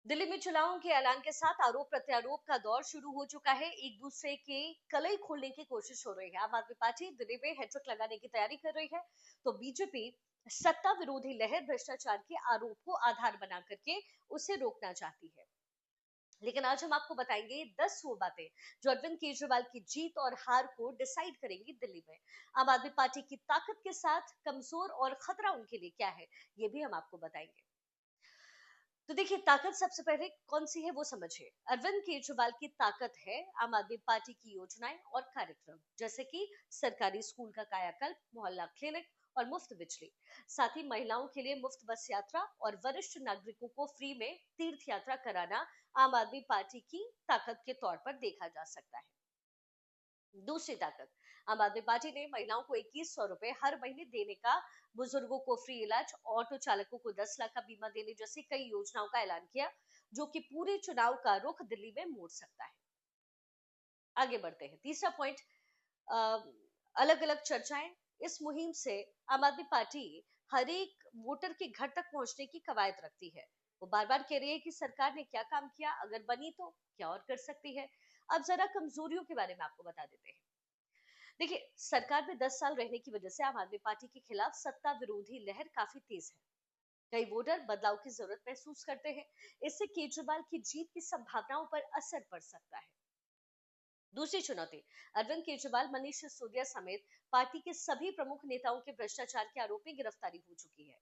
दिल्ली में चुनावों के ऐलान के साथ आरोप प्रत्यारोप का दौर शुरू हो चुका है। एक दूसरे के कलई खोलने की कोशिश हो रही है। आम आदमी पार्टी दिल्ली में हैट्रिक लगाने की तैयारी कर रही है, तो बीजेपी सत्ता विरोधी लहर भ्रष्टाचार के आरोप को आधार बना करके उसे रोकना चाहती है। लेकिन आज हम आपको बताएंगे 10 वो बातें जो अरविंद केजरीवाल की जीत और हार को डिसाइड करेंगी दिल्ली में। आम आदमी पार्टी की ताकत के साथ कमजोर और खतरा उनके लिए क्या है, ये भी हम आपको बताएंगे। तो देखिए, ताकत सबसे पहले कौन सी है वो समझिए। अरविंद केजरीवाल की ताकत है आम आदमी पार्टी की योजनाएं और कार्यक्रम, जैसे कि सरकारी स्कूल का कायाकल्प, मोहल्ला क्लिनिक और मुफ्त बिजली। साथ ही महिलाओं के लिए मुफ्त बस यात्रा और वरिष्ठ नागरिकों को फ्री में तीर्थ यात्रा कराना आम आदमी पार्टी की ताकत के तौर पर देखा जा सकता है। दूसरी ताकत, आम आदमी पार्टी ने महिलाओं को 2100 रुपए हर महीने देने का, बुजुर्गों को फ्री इलाज, ऑटो चालकों को 10 लाख का बीमा देने जैसी कई योजनाओं का ऐलान किया, जो कि पूरे चुनाव का रुख दिल्ली में मोड़ सकता है। आगे बढ़ते हैं, तीसरा पॉइंट, अलग अलग चर्चाएं। इस मुहिम से आम आदमी पार्टी हर एक वोटर के घर तक पहुंचने की कवायद रखती है। वो बार बार कह रही है कि सरकार ने क्या काम किया, अगर बनी तो क्या और कर सकती है। अब जरा कमजोरियों के बारे में आपको बता देते हैं। देखिए, सरकार में 10 साल रहने की वजह से आम आदमी पार्टी के खिलाफ सत्ता विरोधी लहर काफी तेज है। कई वोटर बदलाव की जरूरत महसूस करते हैं। इससे केजरीवाल की जीत की संभावनाओं पर असर पड़ सकता है। दूसरी चुनौती, अरविंद केजरीवाल, मनीष सिसोदिया समेत पार्टी के सभी प्रमुख नेताओं के भ्रष्टाचार के आरोप में गिरफ्तारी हो चुकी है।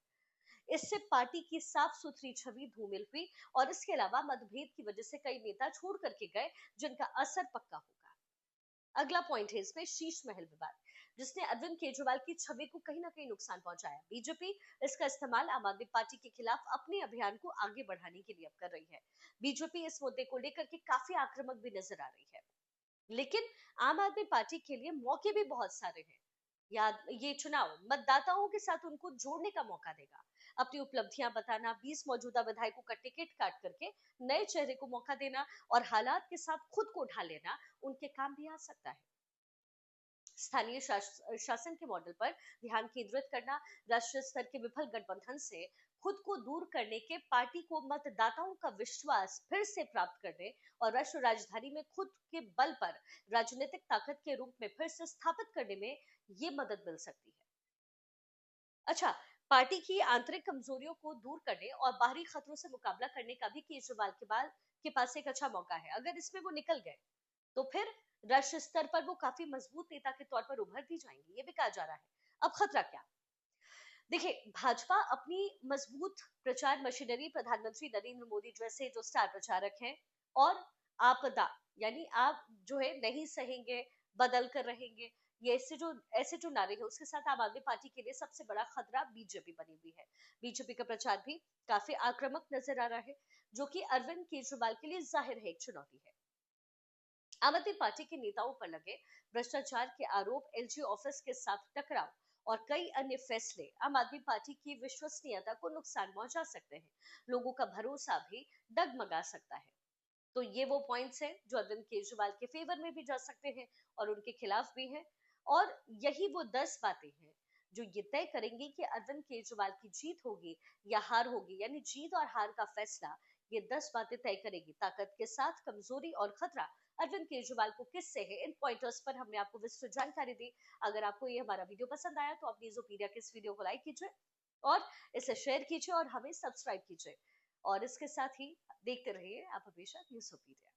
इससे पार्टी की साफ सुथरी छवि धूमिल हुई, और इसके अलावा मतभेद की वजह से कई नेता छोड़ करके गए, जिनका असर पक्का होगा। अगला पॉइंट है इसमें, शीश महल विवाद, जिसने अरविंद केजरीवाल की छवि को कहीं ना कहीं नुकसान पहुंचाया। बीजेपी इसका इस्तेमाल आम आदमी पार्टी के खिलाफ अपने अभियान को आगे बढ़ाने के लिए अब कर रही है। बीजेपी इस मुद्दे को लेकर के काफी आक्रामक भी नजर आ रही है। लेकिन आम आदमी पार्टी के लिए मौके भी बहुत सारे हैं। याद, ये चुनाव मतदाताओं के साथ उनको जोड़ने का मौका देगा। अपनी उपलब्धियां बताना, 20 मौजूदा विधायकों का टिकट काट करके नए चेहरे को मौका देना और हालात के साथ खुद को ढाल लेना उनके काम भी आ सकता है। स्थानीय शासन के मॉडल पर ध्यान केंद्रित करना, राष्ट्रीय स्तर के विफल गठबंधन से खुद को दूर करने के, पार्टी को मतदाताओं का विश्वास फिर से प्राप्त करने और राष्ट्र राजधानी में खुद के बल पर राजनीतिक ताकत के रूप में फिर से स्थापित करने में ये मदद मिल सकती है। अच्छा, पार्टी की आंतरिक कमजोरियों को दूर करने और बाहरी खतरों से मुकाबला करने का भी केजरीवाल के पास एक अच्छा मौका है। अगर इसमें वो निकल गए तो फिर राष्ट्रीय स्तर पर वो काफी मजबूत नेता के तौर पर उभर भी जाएंगे, ये भी कहा जा रहा है। अब खतरा क्या? देखिए, भाजपा अपनी मजबूत प्रचार मशीनरी, प्रधानमंत्री नरेंद्र मोदी जैसे जो स्टार प्रचारक हैं, और आपदा, यानी आप जो है नहीं सहेंगे, बदल कर रहेंगे, ये ऐसे जो नारे हैं, उसके साथ आम आदमी पार्टी के लिए सबसे बड़ा खतरा बीजेपी बनी हुई है। बीजेपी का प्रचार भी काफी आक्रामक नजर आ रहा है, जो कि अरविंद केजरीवाल के लिए जाहिर है एक चुनौती है। आम आदमी पार्टी के नेताओं पर लगे भ्रष्टाचार के आरोप, एलजी ऑफिस के साथ टकराव और कई अन्य फैसले आम आदमी पार्टी की विश्वसनीयता को नुकसान पहुंचा सकते हैं। लोगों का भरोसा भी डगमगा सकता है। तो ये वो पॉइंट्स हैं जो अरविंद केजरीवाल के फेवर में भी जा सकते हैं और उनके खिलाफ भी हैं। और यही वो 10 बातें हैं जो ये तय करेंगी कि अरविंद केजरीवाल की जीत होगी या हार होगी, यानी जीत और हार का फैसला ये 10 बातें तय करेगी। ताकत के साथ कमजोरी और खतरा, अरविंद केजरीवाल को किससे है, इन पॉइंटर्स पर हमने आपको विस्तृत जानकारी दी। अगर आपको ये हमारा वीडियो पसंद आया तो अपनी न्यूज़ोपीडिया के इस वीडियो को लाइक कीजिए और इसे शेयर कीजिए और हमें सब्सक्राइब कीजिए। और इसके साथ ही देखते रहिए आप हमेशा न्यूज़ोपीडिया।